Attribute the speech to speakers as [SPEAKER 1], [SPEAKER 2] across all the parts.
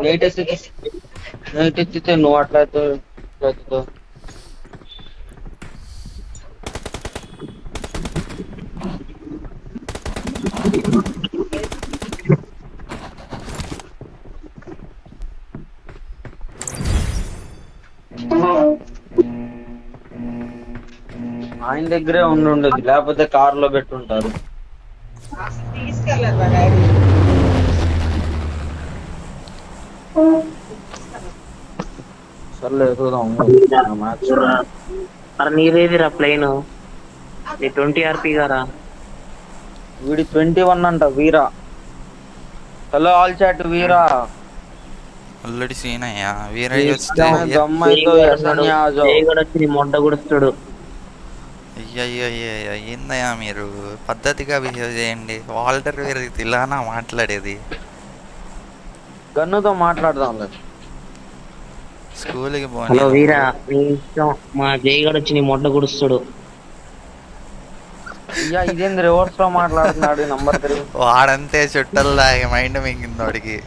[SPEAKER 1] Night ఎత్తితే నువ్వు అట్లా ఎత్తుతావు. ఆయన దగ్గరే ఉండదు, లేకపోతే కార్ లో పెట్టుంటారు.
[SPEAKER 2] తీసుకెళ్ళారు మా డాడీ.
[SPEAKER 1] సర్లే ఎదుగుదాం.
[SPEAKER 3] నీదేదిరా ప్లేన్ 20 RP గారా?
[SPEAKER 1] వీడి 21 అంట వీరా. హలో ఆల్ చాట్ వీరా.
[SPEAKER 4] ఆల్రెడీ సీన్ అయ్యా వీర
[SPEAKER 3] వచ్చి మొడ్డ గుడుస్తాడు.
[SPEAKER 4] అయ్యయ్యో ఏందయ్యా మీరు పద్ధతిగా బిహేవ్ చేయండి. వాల్టర్ వీర ఇలానా మాట్లాడేది?
[SPEAKER 1] గన్నుతో మాట్లాడదాం.
[SPEAKER 4] స్కూల్కి
[SPEAKER 3] హలో వీరా,
[SPEAKER 4] పోనీ.
[SPEAKER 3] నీ ఇష్టం. మా జయగడు వచ్చి నీ మొడ్డ గుడుస్తాడు.
[SPEAKER 1] అయ్యా ఇదేంది రివర్స్ లో మాట్లాడుతున్నాడు నంబర్ 3.
[SPEAKER 4] వాడంతే చుట్టల్లా మైండ్ మింగింది వాడికి.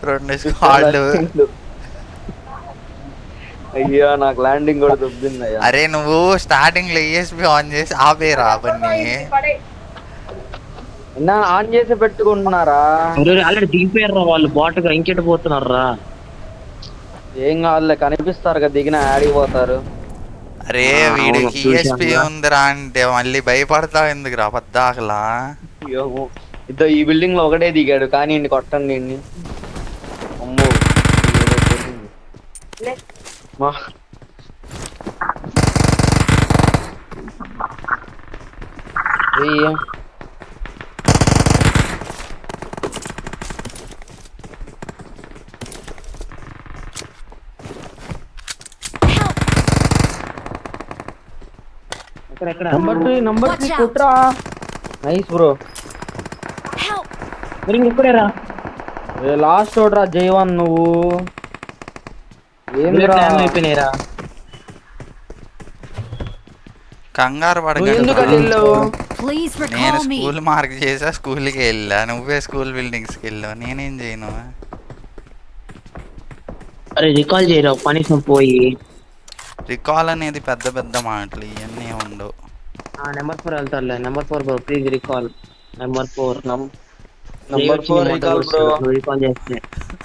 [SPEAKER 4] రెండు స్క్వాడ్లు.
[SPEAKER 1] అయ్యా నాకు ల్యాండింగ్ కూడా దొబ్బింది అయ్యా.
[SPEAKER 4] అరే నువ్వు స్టార్టింగ్ లో ESP ఆన్ చేసి ఆపేరా అవన్నీ.
[SPEAKER 1] ఆన్ చేసి పెట్టుకుంటున్నారా?
[SPEAKER 3] ఆల్రెడీ దిగిపోయారా వాళ్ళు, బాటుగా ఇంకెట్ పోతున్నారా?
[SPEAKER 1] ఏం కాదులే, కనిపిస్తారు కదా దిగిన ఆడిపోతారు.
[SPEAKER 4] అరే వీడికి ESP ఉందిరా అంటే మళ్ళీ భయపడతావు ఎందుకురా పద్దాకలా?
[SPEAKER 1] ఇద్దరు ఈ బిల్డింగ్ లో ఒకటే దిగాడు కానీ ఇంటి కొట్టండి ఇండి. అమ్మో మా నంబర్ 3 కుట్రా. Nice bro.
[SPEAKER 3] ఇక్కడేరా
[SPEAKER 1] లాస్ట్ ఓడరా జైవన్. నువ్వు
[SPEAKER 3] అయిపోయినాయిరా.
[SPEAKER 4] కంగారు
[SPEAKER 1] ఎందుకు
[SPEAKER 4] పడగలరు. నేను
[SPEAKER 5] నేను
[SPEAKER 4] స్కూల్ మార్క్ చేసా, స్కూల్కి వెళ్ళా. నువ్వే స్కూల్ బిల్డింగ్స్కి వెళ్ళావు, నేనేం చేయను.
[SPEAKER 3] అరే రికాల్ చేయరా కనీసం పోయి.
[SPEAKER 4] రికాల్ అనేది పెద్ద పెద్ద మాటలు, ఇవన్నీ ఉండవు.
[SPEAKER 3] నెంబర్ 4 వెళ్తారులే. Number 4 bro please recall. Number 4
[SPEAKER 1] recall bro.
[SPEAKER 3] Recall చేస్తే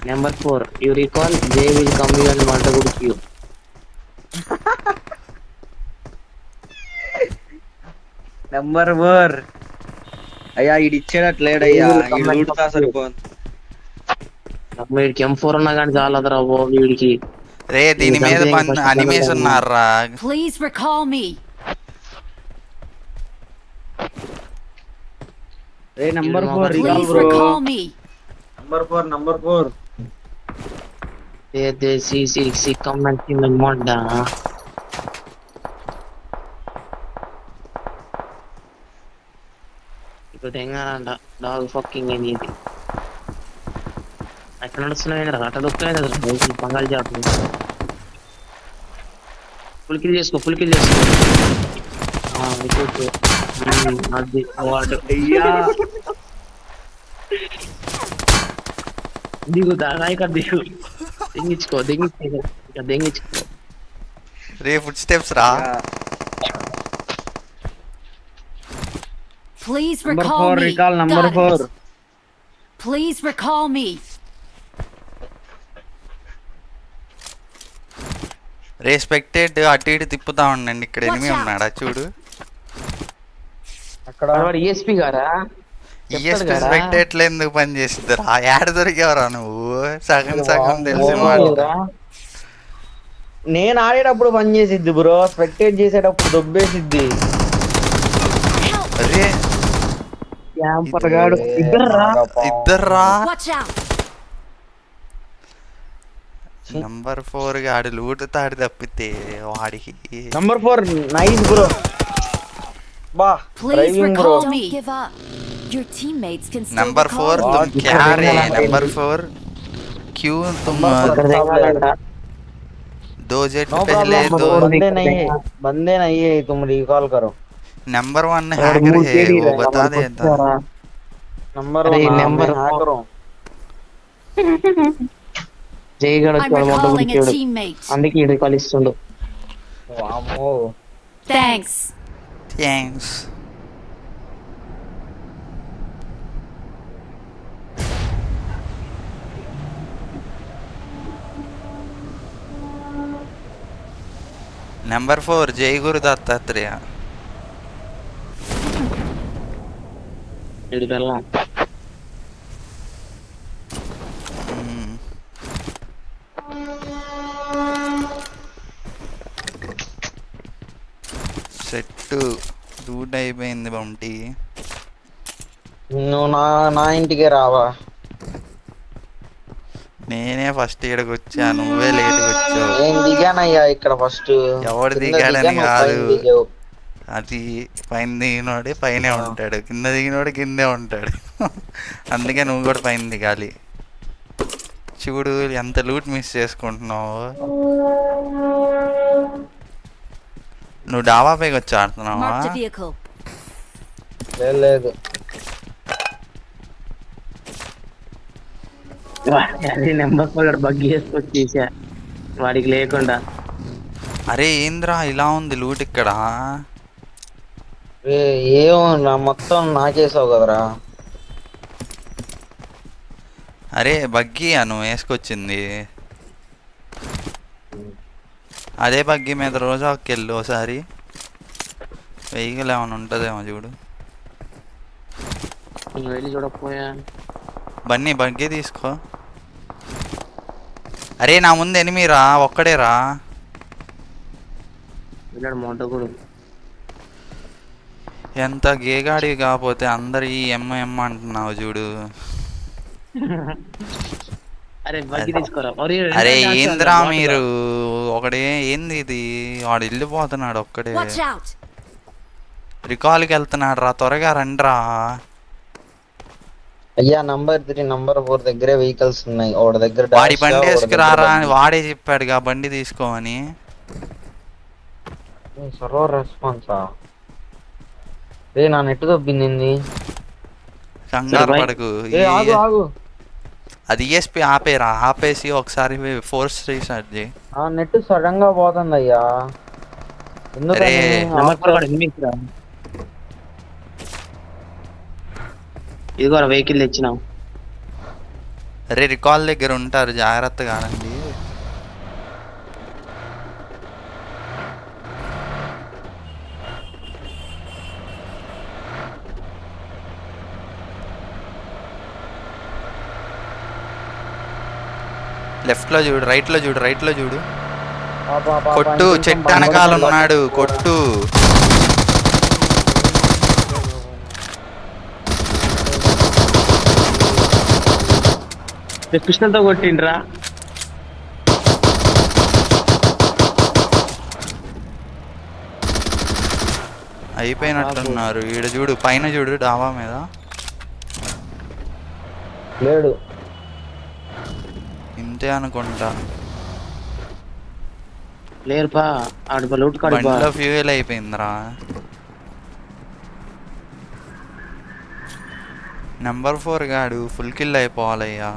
[SPEAKER 3] number 4 you recall they will come you and want to good you.
[SPEAKER 1] Number 4 అయ్యా ఇది ఇచ్చేటట్లేడయ్యా. ఈ లూట్తా సరిపోదు.
[SPEAKER 3] వీడికి M4 ఉన్నా కానీ చాలదురా ఓ వీడికి.
[SPEAKER 4] రే దీని మీద అనిమేస్ ఉన్నారా?
[SPEAKER 5] Please recall me.
[SPEAKER 1] Ray number 4 recall
[SPEAKER 5] Please
[SPEAKER 1] bro.
[SPEAKER 5] recall me.
[SPEAKER 1] Number 4
[SPEAKER 3] they C comment కి మొడ్డ. ఇప్పుడు తెంగానంట డాగ్ ఫకింగ్ అనేది. అక్కడ నడుస్తున్నాయి అట్లా దొక్కుతున్నాయి పంగాలు చేస్తుంది. ఫుల్ కిల్ చేసుకో. అది వాడు దిగుతా ఇక్కడ దిగు. దెంగించుకో.
[SPEAKER 4] రే ఫుట్ స్టెప్స్ రా.
[SPEAKER 5] Please
[SPEAKER 1] number
[SPEAKER 5] recall
[SPEAKER 1] 4
[SPEAKER 5] me.
[SPEAKER 1] Recall number
[SPEAKER 5] Got it.
[SPEAKER 1] 4.
[SPEAKER 5] Please recall me.
[SPEAKER 4] Respected అటు ఇటు తిప్పుతా ఉండండి. ఇక్కడ ఎనిమి ఉన్నాడా చూడు.
[SPEAKER 1] అక్కడ
[SPEAKER 3] ESP గారా?
[SPEAKER 4] రెస్పెక్టెడ్ ఎందుకు పని చేస్తుందిరా? యాడ దొరికేవరా నువ్వు? సగం తెలిసి మాట.
[SPEAKER 1] నేను ఆడేటప్పుడు పని చేసిద్ది బ్రో, స్పెక్టేట్ చేసేటప్పుడు దొబ్బేసిద్ది.
[SPEAKER 4] అరే ఇద్దర్రా.
[SPEAKER 5] Watch out.
[SPEAKER 4] నంబర్ 4 గాడు లూటుతాడు తప్పితే వాడికి.
[SPEAKER 1] Number 4 nice bro. బా
[SPEAKER 5] Please
[SPEAKER 1] driving bro.
[SPEAKER 5] recall me.
[SPEAKER 6] Don't give up. Your teammates can still
[SPEAKER 4] number 4
[SPEAKER 6] recall
[SPEAKER 4] तुम
[SPEAKER 6] you.
[SPEAKER 4] क्या रे? नंबर 4 क्यों तुम दो जेट
[SPEAKER 1] नो
[SPEAKER 4] पहले
[SPEAKER 1] प्रॉब्लम,
[SPEAKER 4] दो
[SPEAKER 1] बंदे नहीं है, तुम रिकॉल करो।
[SPEAKER 4] नंबर 1
[SPEAKER 3] और
[SPEAKER 4] हैकर
[SPEAKER 3] मुंह
[SPEAKER 4] है
[SPEAKER 3] टेढ़ी
[SPEAKER 4] वो
[SPEAKER 3] रहेगा,
[SPEAKER 4] बता
[SPEAKER 3] हमारे को
[SPEAKER 4] देता।
[SPEAKER 3] क्या रहा?
[SPEAKER 1] नंबर
[SPEAKER 3] अरे
[SPEAKER 1] 1
[SPEAKER 3] नंबर
[SPEAKER 1] मैं हैकर हूं।
[SPEAKER 3] జయగడ
[SPEAKER 5] I'm recalling a teammate.
[SPEAKER 3] అందుకే ఈ రికాల్ ఇస్తుండు.
[SPEAKER 1] वामो
[SPEAKER 5] Thanks.
[SPEAKER 4] थैंक्स। नंबर 4 जय गुरु दत्तात्रेय।
[SPEAKER 3] ఇది వెళ్ళాం.
[SPEAKER 4] సెట్ రూట్ అయిపోయింది బంటి.
[SPEAKER 1] నువ్వు నా ఇంటికే రావా?
[SPEAKER 4] నేనే ఫస్ట్ ఇక్కడికి వచ్చా, నువ్వే లేట్గా వచ్చావు.
[SPEAKER 1] నేను దిగానయ్యా ఇక్కడ ఫస్ట్.
[SPEAKER 4] ఎవడు దిగాడని కాదు, అది పైన దిగినోడే పైనే ఉంటాడు, కింద దిగినోడు కిందే ఉంటాడు. అందుకే నువ్వు కూడా పైన దిగాలి. చూడు ఎంత లూట్ మిస్ చేసుకుంటున్నావు. నువ్వు డాబా పైకి వచ్చి ఆడుతున్నావా?
[SPEAKER 5] Marked a vehicle.
[SPEAKER 1] లేదు
[SPEAKER 3] అది నెంబర్ 4 బగ్ చేసుకొచ్చి తీసా వాడికి లేకుండా.
[SPEAKER 4] అరే ఏంద్రా ఇలా ఉంది లూట్ ఇక్కడ?
[SPEAKER 1] ఏమో నా మొత్తం నాకేసావు కదరా.
[SPEAKER 4] అరే బగ్గీ నువ్వు వేసుకొచ్చింది. అదే బగ్గీ మీద రోజాకి వెళ్ళు ఒకసారి, వెహికల్ ఏమైనా ఉంటుందేమో చూడు.
[SPEAKER 3] వెళ్ళి చూడకపోయా.
[SPEAKER 4] బన్నీ బగ్గీ తీసుకో. అరే నా ముందు ఎనిమిరా, ఒక్కడేరా.
[SPEAKER 3] వెళ్ళాడు మొంటగుడు.
[SPEAKER 4] ఎంత గేగాడి కాకపోతే అందరు ఈ ఎమ్మ అంటున్నావు చూడు.
[SPEAKER 3] అరే బగ్గి తీసుకోరా.
[SPEAKER 4] అరే ఏంద్రా మీరు ఒకడే, ఏంది ఇది? వాడు వెళ్ళిపోతున్నాడు ఒక్కడే,
[SPEAKER 5] Watch out.
[SPEAKER 4] రికాల్కి వెళ్తున్నాడు రా, త్వరగా రండ్రా.
[SPEAKER 1] అయ్యా నంబర్ 3 నంబర్ 4 దగ్గరే వెహికల్స్ ఉన్నాయి. వాడి దగ్గర
[SPEAKER 4] వాడి బండి వేసుకురారా అని వాడే చెప్పాడుగా బండి తీసుకోమని.
[SPEAKER 1] సర్వర్ రెస్పాన్సా? రే నా నెట్ దొబ్బింది.
[SPEAKER 4] కంగారు పడకు.
[SPEAKER 1] ఆగు
[SPEAKER 4] అది ESP ఆపేరా, ఆపేసి ఒకసారి ఫోర్స్ రీసెట్ చేయి.
[SPEAKER 1] ఆ నెట్ సడన్ గా పోతుంది అయ్యా. ఎందుకని?
[SPEAKER 3] ఇదిగో వెహికల్ తెచ్చినాం.
[SPEAKER 4] అరే రికాల్ దగ్గర ఉంటారు, జాగ్రత్తగా ఆడండి. లెఫ్ట్ లో చూడు, రైట్ లో చూడు, రైట్ లో చూడు. కొట్టు, చెట్టు వెనకాల ఉన్నాడు, కొట్టు.
[SPEAKER 3] కృష్ణతో కొట్టిండ్రా.
[SPEAKER 4] అయిపోయినట్టున్నారు. ఈడ చూడు, పైన చూడు, డాబా మీద
[SPEAKER 1] లేడు.
[SPEAKER 4] ఇంతే అనుకుంటా.
[SPEAKER 3] లేరుపా ఆడు లూట్ కాడు.
[SPEAKER 4] బండిలో ఫ్యూయల్ అయిపోయిందిరా. నెంబర్ 4 గాడు ఫుల్ కిల్ అయిపోవాలయ్యా.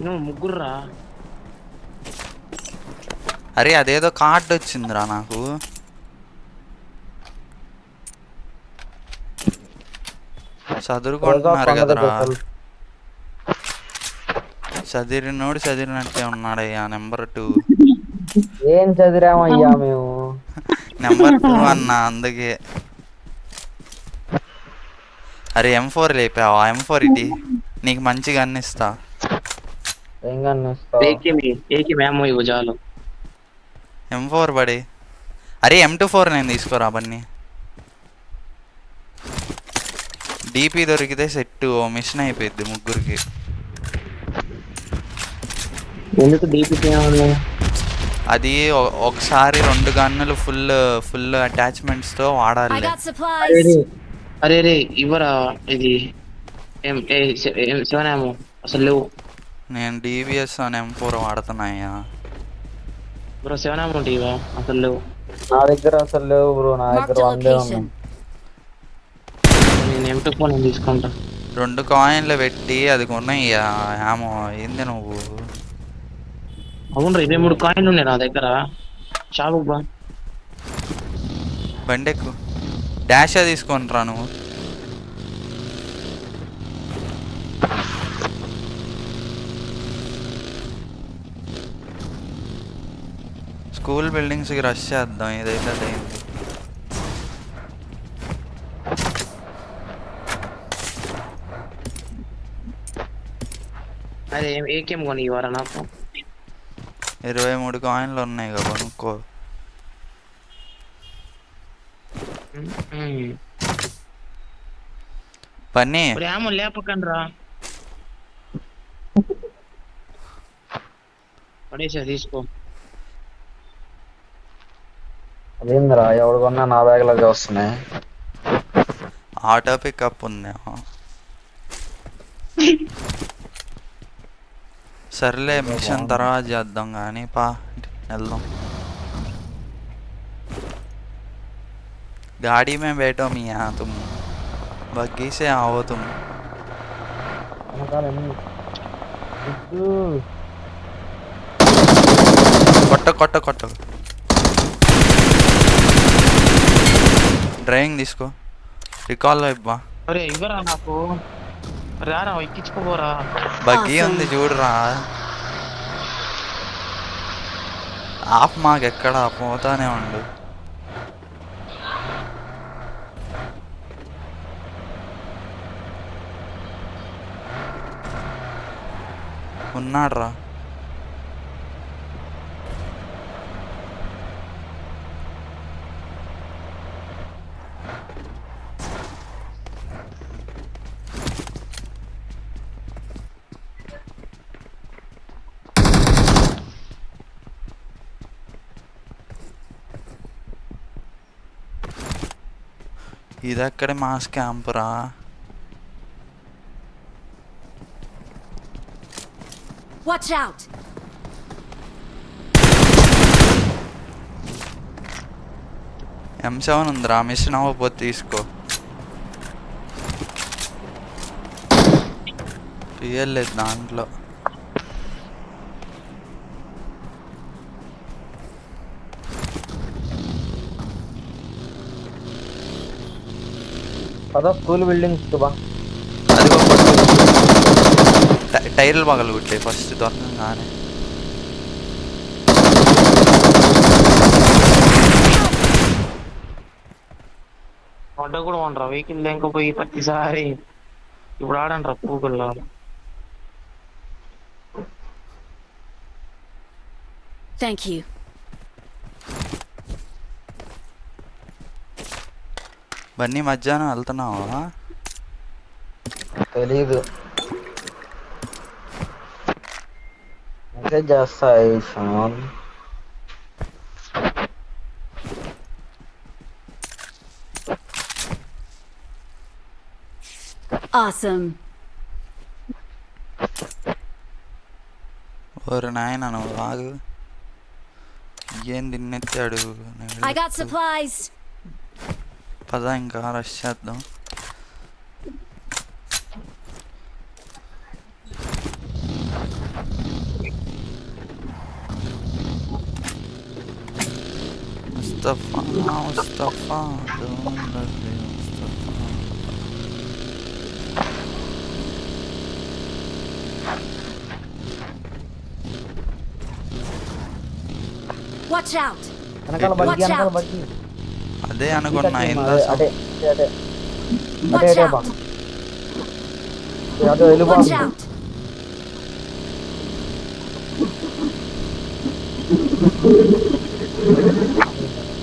[SPEAKER 3] నువ్వు ముగ్గురురా.
[SPEAKER 4] అరే అదేదో కార్డ్ వచ్చిందిరా నాకు. చదువుకుంటున్నారు కదరా. చదివినోడు చదివినట్టే ఉన్నాడయ్యా. నెంబర్ 2
[SPEAKER 1] ఏం చదిరామయ్యా మేము?
[SPEAKER 4] నెంబర్ 2 అన్నా, అందుకే. అరే M4 లేపావా? M4 ఇటీ, నీకు మంచిగా అన్నిస్తా. M4 బడి. అరే M24 నేను తీసుకోరా బన్నీ. DP దొరికితే సెట్, మిషన్ అయిపోయింది ముగ్గురికి.
[SPEAKER 3] ఎందుకు DP
[SPEAKER 4] అది ఒకసారి 2 గన్నులు ఫుల్ అటాచ్మెంట్స్ తో
[SPEAKER 5] I
[SPEAKER 4] వాడాలి.
[SPEAKER 5] got supplies.
[SPEAKER 3] అరే రే ఇవ్వరా. ఇది సెవెన్ ఏమో అసలు లేవు
[SPEAKER 4] నేను డివిఎస్ అని M4 వాడుతున్నాయా.
[SPEAKER 3] బ్రో. 7 ఏమో ఉంటాయివా అసలు లేవు.
[SPEAKER 1] నా దగ్గర అసలు లేవు బ్రో, నా
[SPEAKER 5] Marked
[SPEAKER 1] దగ్గర
[SPEAKER 5] a
[SPEAKER 1] 1 ఉన్నాయి.
[SPEAKER 5] location.
[SPEAKER 3] నేను M24 నేను తీసుకుంటా.
[SPEAKER 4] 2 కాయిన్లు పెట్టి అది కొన్నాయ్యా. ఏమో ఏంది నువ్వు.
[SPEAKER 3] అవును 23 కాయిన్లు ఉన్నాయి నా దగ్గర. చాలు బా.
[SPEAKER 4] బండెక్కు. డాష్ తీసుకొని రా నువ్వు. స్కూల్ బిల్డింగ్స్కి రష్ చేద్దాం. ఇదైతే అయింది.
[SPEAKER 3] అరే ఏకేం కొని ఇవ్వరా నాకు.
[SPEAKER 4] 23 కాయిన్లు ఉన్నాయి కదా కొనుక్కో. పని
[SPEAKER 3] ఏమో లేపకండి రా. పడేసా తీసుకో.
[SPEAKER 1] అదేందిరా ఎవడు కొన్నా నా బ్యాగ్ లాగా వస్తున్నాయి.
[SPEAKER 4] ఆటో పికప్ ఉంది. సర్లే మిషన్ తర్వాత చేద్దాం కానీ పా వెళ్దాం. गाड़ी में बैठो मियाँ तुम, बग्गी से आओ तुम. కొట్ట కొట్ట కొట్ట. డ్రైవింగ్ తీసుకో. రికాల్లో ఇవ్వా.
[SPEAKER 3] అరే ఇవ్వరా నాకు. రారా ఎక్కించుకోపోరా.
[SPEAKER 4] బగ్గీ ఉంది చూడరా. ఆఫ్ మాకెక్కడ పోతానే ఉండు. ఉన్నాడ్రా. ఇదెక్కడ మాస్ క్యాంప్ రా.
[SPEAKER 6] Watch out!
[SPEAKER 4] M7 ఉందిరా. మిషన్ అవ్వకపోతే తీసుకో. తీయలేదు దాంట్లో.
[SPEAKER 1] పద స్కూల్ బిల్డింగ్స్ బా.
[SPEAKER 4] అదిగో టైర్లు పగలు కొట్టే ఫస్ట్ దొరకంగానే.
[SPEAKER 3] వంట కూడా ఉండరా వెహికల్ లేకపోయి ప్రతిసారి. ఇప్పుడు ఆడండి రా పూగుల్లో.
[SPEAKER 5] Thank you.
[SPEAKER 4] బన్నీ మధ్యాహ్నం వెళ్తున్నావా?
[SPEAKER 1] తెలీదు, మెసేజ్ చేస్తా.
[SPEAKER 5] Awesome.
[SPEAKER 4] ఓరు నాయన నువ్వు ఆగు. ఏం తిన్నెత్తాడు.
[SPEAKER 6] I got supplies.
[SPEAKER 4] పద ఇంకా రష్ చేద్దాం. ముస్తఫా ముస్తఫా ముస్తఫా.
[SPEAKER 6] Watch out!
[SPEAKER 1] వెనకాల బగ్గి,
[SPEAKER 6] Watch
[SPEAKER 1] వెనకాల
[SPEAKER 6] out.
[SPEAKER 1] బగ్గి.
[SPEAKER 4] అదే అనుకున్నా.
[SPEAKER 1] అదే అదే అదే
[SPEAKER 6] Watch
[SPEAKER 1] అదే బా.
[SPEAKER 6] out!
[SPEAKER 1] అదే వెళ్ళిపో.
[SPEAKER 6] Watch out!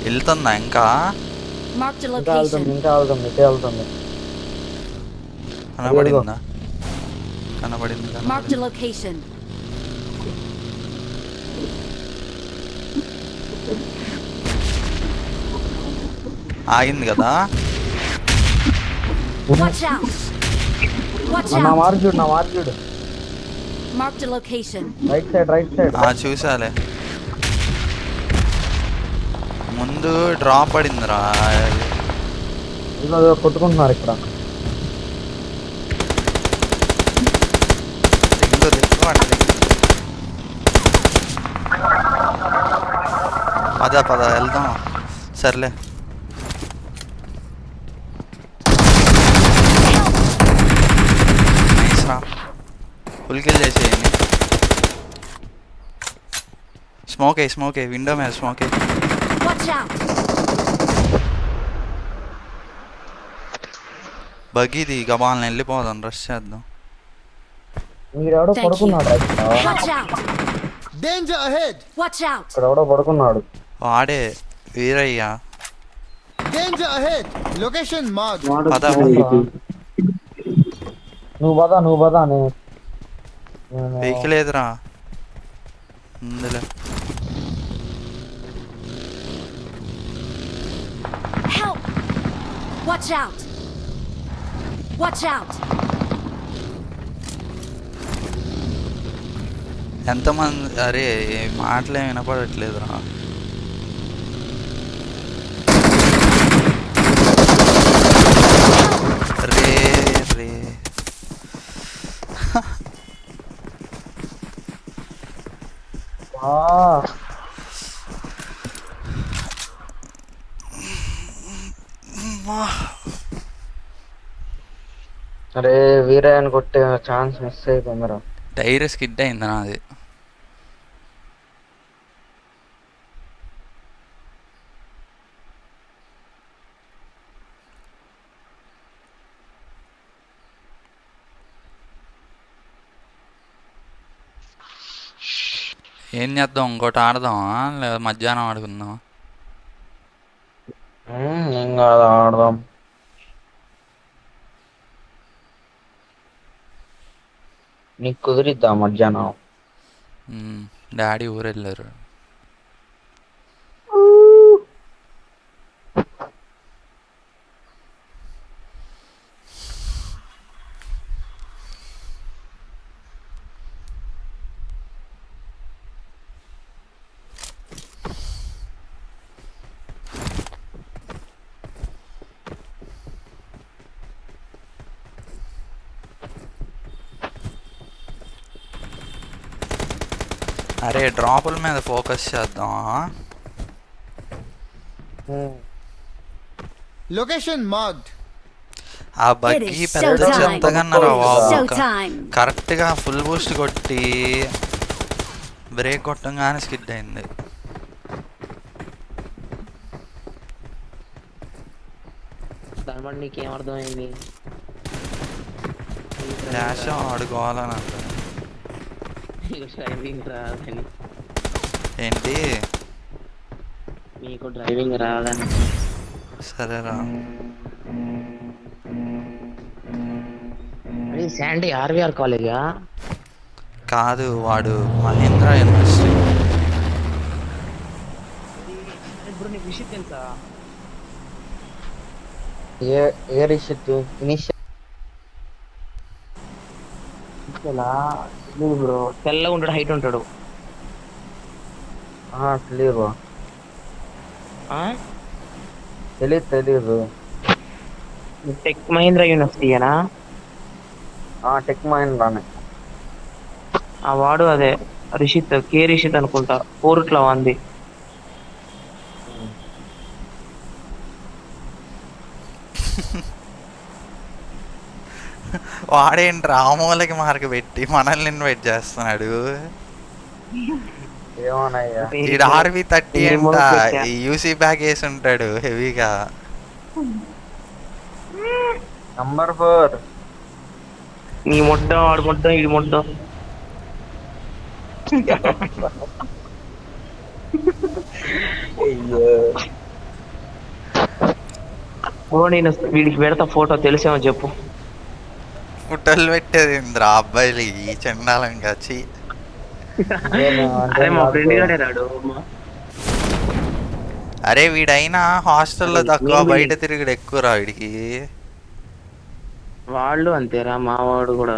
[SPEAKER 4] వెళ్తుందా ఇంకా?
[SPEAKER 5] Marked a
[SPEAKER 1] ఇంకా వెళ్తుంది,
[SPEAKER 5] location.
[SPEAKER 1] ఇంకా వెళ్తుంది, ఇటే వెళ్తుంది.
[SPEAKER 4] కనబడిందా? కనబడింది
[SPEAKER 5] Marked a
[SPEAKER 4] కనబడింది.
[SPEAKER 5] location.
[SPEAKER 4] ఆగింది కదా.
[SPEAKER 6] Watch out! Watch
[SPEAKER 1] నా
[SPEAKER 6] out!
[SPEAKER 1] మార్చుడు నా మార్చుడు
[SPEAKER 6] Marked a location.
[SPEAKER 1] Right side
[SPEAKER 4] చూసాలే ముందు డ్రాప్ పడిందిరా.
[SPEAKER 1] ఇదిగో కొట్టుకుంటున్నారు ఇక్కడ.
[SPEAKER 4] పద వెళ్దాం. సర్లే నైస్ రా. ఫుల్ కిల్ చేసేయండి. స్మోకే విండో మీద స్మోకే.
[SPEAKER 6] Watch out!
[SPEAKER 4] బగ్గీది గబాల్ని వెళ్ళిపోదాం, రష్ చేద్దాం.
[SPEAKER 1] మీరెవడో
[SPEAKER 5] Thank you.
[SPEAKER 1] పడుకున్నాడు ఇక్కడ.
[SPEAKER 6] Watch out!
[SPEAKER 2] Danger ahead!
[SPEAKER 6] Watch out!
[SPEAKER 1] ఇక్కడ ఎవడో పడుకున్నాడు.
[SPEAKER 4] వాడే వీరయ్యా.
[SPEAKER 2] Danger ahead! Location marked.
[SPEAKER 4] పద
[SPEAKER 1] నువ్వు పదా నేను
[SPEAKER 4] వెహికల్ ఏదిరా ఉందిలే.
[SPEAKER 6] Help! Watch out! Watch out!
[SPEAKER 4] ఎంతమంది? అరే మాటలే వినపడట్లేదురా. రే
[SPEAKER 1] అరే వీరయ్యని కొట్టే ఛాన్స్ మిస్ అయిపోయిందిరా.
[SPEAKER 4] డైరీ స్కిడ్ అయింది నాది. ఏం చేద్దాం? ఇంకోటి ఆడదామా లేదా మధ్యాహ్నం ఆడుకుందామా?
[SPEAKER 1] ఏం కాదు ఆడదాం. నీకు కుదిరిద్దా మధ్యాహ్నం?
[SPEAKER 4] డాడీ ఊరు వెళ్ళారు. అరే డ్రాపుల మీద ఫోకస్ చేద్దామా?
[SPEAKER 2] Location marked.
[SPEAKER 4] ఆ
[SPEAKER 5] It
[SPEAKER 4] బగ్గి
[SPEAKER 5] is
[SPEAKER 4] పెద్ద
[SPEAKER 5] showtime.
[SPEAKER 4] చెత్తగన్నారా బాబు.
[SPEAKER 5] Showtime.
[SPEAKER 4] కరెక్ట్గా ఫుల్ బూస్ట్ కొట్టి బ్రేక్ కొట్టంగానే స్కిడ్ అయింది.
[SPEAKER 3] దాని బట్టి నీకేం అర్థమైంది?
[SPEAKER 4] డాష్ ఆడుకోవాలని అంట.
[SPEAKER 3] డ్రైవింగ్ రాదని.
[SPEAKER 4] ఏంటి?
[SPEAKER 3] నీకు డ్రైవింగ్ రాదని.
[SPEAKER 4] సరేరా.
[SPEAKER 3] అది శాండీ ఆర్వీఆర్ కాలేజా?
[SPEAKER 4] కాదు, వాడు మహేంద్ర యూనివర్సిటీ.
[SPEAKER 3] ఇప్పుడు నీకు విషయం తెలుసా?
[SPEAKER 1] ఏ రిషిత్ ఫినిష్
[SPEAKER 3] బ్రో తెల్లగా ఉంటాడు, హైట్ ఉంటాడు.
[SPEAKER 1] తెలియదు తెలీదు.
[SPEAKER 3] టెక్ మహీంద్రా యూనివర్సిటీనా?
[SPEAKER 1] టెక్ మహీంద్రానే.
[SPEAKER 3] ఆ వాడు అదే రిషిత్, కే రిషిత్ అనుకుంటా, కోరుట్లా ఉంది.
[SPEAKER 4] వాడేంటి రామూలకి మార్క్ పెట్టి మనల్ని ఇన్వైట్ చేస్తున్నాడు.
[SPEAKER 1] ఏమోనయ్యా.
[SPEAKER 4] ఈడు RV30 అంట. యూసీ బ్యాగ్ వేసి ఉంటాడు హెవీగా.
[SPEAKER 1] నంబర్ 4
[SPEAKER 3] నీ మొట్టం ఆడు మొట్టం ఇది మొట్టం. నేను వీడికి పెడతా ఫోటో, తెలిసేమో చెప్పు.
[SPEAKER 4] ఫుటోలు పెట్టేది ఇంద్రా అబ్బాయిలు ఈ చండాలం కాచి.
[SPEAKER 3] అరే మా ఫ్రెండ్ గానే రాడు.
[SPEAKER 4] అరే వీడైనా హాస్టల్లో తక్కువ, బయట తిరుగుడు ఎక్కువ రా వీడికి.
[SPEAKER 3] వాళ్ళు అంతేరా మావాడు కూడా.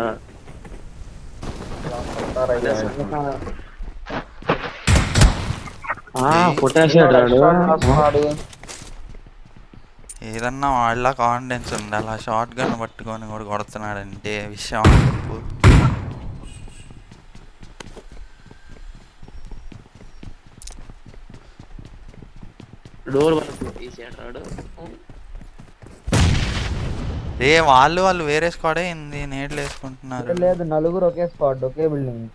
[SPEAKER 3] కొట్టేసాడు రాడు.
[SPEAKER 4] ఏదన్నా వాళ్ళ కాన్ఫిడెన్స్ ఉండాలి. ఆ షార్ట్ గన్ పట్టుకొని కూడా కొడుతున్నాడంటే విషయం చెప్పు.
[SPEAKER 3] డోర్ వరకు తీసాడు రాడు.
[SPEAKER 4] వాళ్ళు వేరే స్క్వాడే ఏంది నేట్లు వేసుకుంటున్నారు.
[SPEAKER 1] లేదు, నలుగురు ఒకే స్పాట్, ఒకే బిల్డింగ్.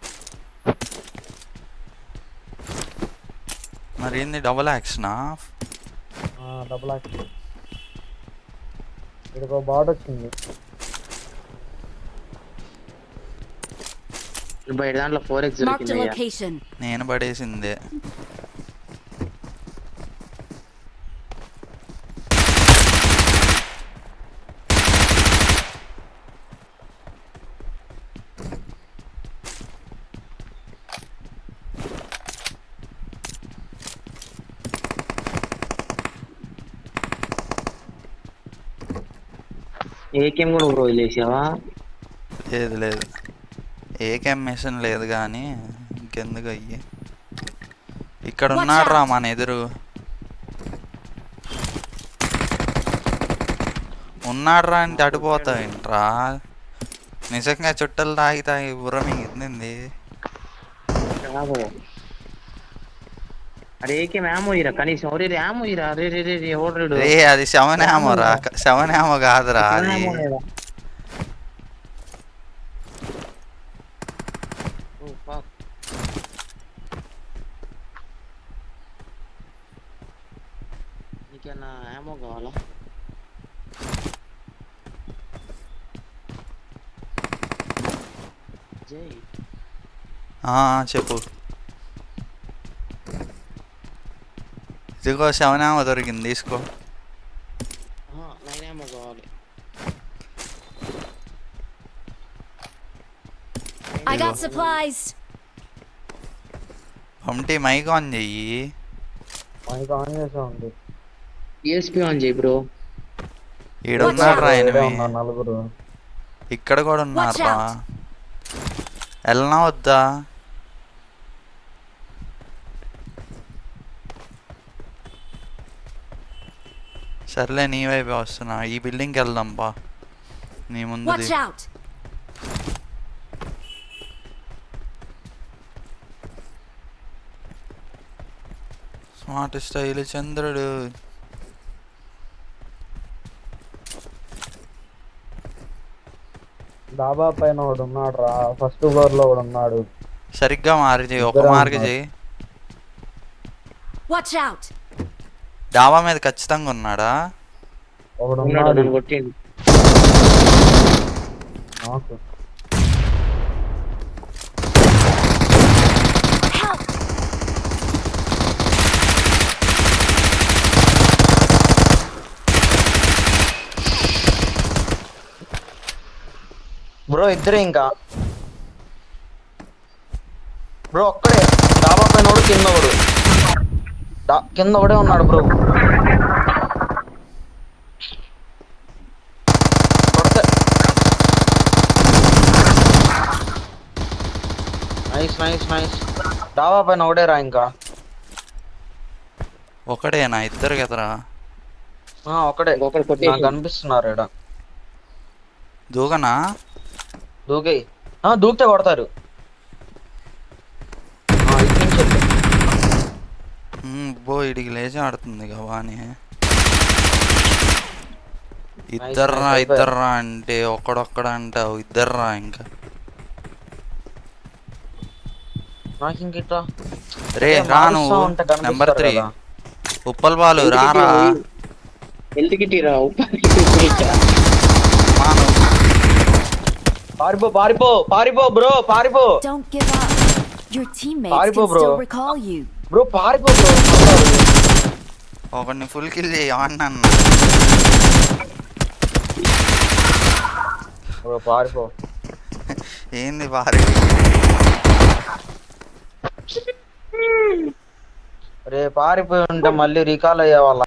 [SPEAKER 4] మరి ఏంది డబుల్ యాక్షనా?
[SPEAKER 1] Double action. ఇక్కడ ఒక బాట్ వచ్చింది.
[SPEAKER 3] బయట దాంట్లో 4x
[SPEAKER 6] Marked a
[SPEAKER 3] దొరికింది.
[SPEAKER 6] location.
[SPEAKER 4] నేను పడేసిందే.
[SPEAKER 3] ఏకేం కూడా బ్రో వదిలేసావా?
[SPEAKER 4] లేదు ఏకేం మిషన్ లేదు కానీ ఇంకెందుకు అయ్యి. ఇక్కడ ఉన్నాడు రా మన ఎదురు ఉన్నాడు రా అంటే అడిపోతావు ఏంట్రా? నిజంగా చుట్టలు తాగి బుర్ర మింగింది.
[SPEAKER 3] అరే ఏకేం ఏమో ఇరా కనీసం. ఒరే ఏమో ఇరా. రే ఓడరేడు.
[SPEAKER 4] రే అది శవనేమో రా, శవనేమో కాదురా అది.
[SPEAKER 3] నీకేనా ఏమో కావాలా? జై
[SPEAKER 4] చెప్పు. ఇదిగో శవనేమో దొరికింది, తీసుకో.
[SPEAKER 3] 9 ఏమో కావాలి.
[SPEAKER 6] I got supplies.
[SPEAKER 4] పంటి మైక్ ఆన్ చెయ్యి.
[SPEAKER 1] మైక్ ఆన్ చేసా ఉంది.
[SPEAKER 3] ESP ఆన్ చేయి బ్రో.
[SPEAKER 4] ఈడున్నాడు రా ఎనిమి.
[SPEAKER 1] నలుగురు
[SPEAKER 4] ఇక్కడ కూడా ఉన్నారు రా. వెళ్ళనా వద్దా? సర్లే నీ వైపే వస్తున్నా. ఈ బిల్డింగ్కి వెళ్దాం బా, నీ ముందు.
[SPEAKER 6] Watch out.
[SPEAKER 4] స్మార్ట్ స్టైల్ చంద్రుడు.
[SPEAKER 1] డాబా పైన ఒకడు ఉన్నాడు రా, ఫస్ట్ ఫ్లోర్ లో ఒకడు ఉన్నాడు.
[SPEAKER 4] సరిగ్గా మార్క్ చేయి, ఒక మార్క్ చేయి.
[SPEAKER 6] Watch out.
[SPEAKER 4] డాబా మీద ఖచ్చితంగా ఉన్నాడా?
[SPEAKER 1] ఒకడు
[SPEAKER 3] ఉన్నాడు
[SPEAKER 1] ఉన్నాడు
[SPEAKER 3] నన్ను కొట్టిండు.
[SPEAKER 1] నాకు.
[SPEAKER 6] Help.
[SPEAKER 1] బ్రో ఇద్దరే ఇంకా. బ్రో ఒక్కడే డాబా పైన ఒకడు, కింద ఒకడు. కింద ఒకడే ఉన్నాడు బ్రో. నైస్. డాబా పైన ఒకడే రా ఇంకా.
[SPEAKER 4] ఒకడేనా? ఇద్దరు కదరా.
[SPEAKER 1] ఒకడే.
[SPEAKER 3] ఒకడు కొట్టేసి.
[SPEAKER 1] నాకు కనిపిస్తున్నారు ఈడ.
[SPEAKER 4] దూకనా?
[SPEAKER 1] దూకే. దూకితే కొడతారు.
[SPEAKER 4] బో ఇడికి లేచి ఆడుతుంది గవాని. ఇద్దర్రా అంటే ఒక్కడొక్కడ అంటావు. ఇద్దర్రా ఇంకా.
[SPEAKER 1] నాకు ఇంకిట్లా
[SPEAKER 4] రే రా నువ్వు. నెంబర్ 3 ఉప్పల్ బాలు రారా.
[SPEAKER 3] హెల్త్ కిట్ రా.
[SPEAKER 1] పారిపో బ్రో, పారిపో.
[SPEAKER 6] Don't give up. Your teammates
[SPEAKER 1] Paripo,
[SPEAKER 6] can
[SPEAKER 1] bro.
[SPEAKER 6] still recall you.
[SPEAKER 1] Bro పారిపో బ్రో.
[SPEAKER 4] ఒకడిని ఫుల్ కిల్ చేయి అన్న.
[SPEAKER 1] బ్రో పారిపో.
[SPEAKER 4] ఏంది పారి?
[SPEAKER 1] రే పారిపోయి ఉంటే మళ్ళీ రికాల్ అయ్యే వాళ్ళ.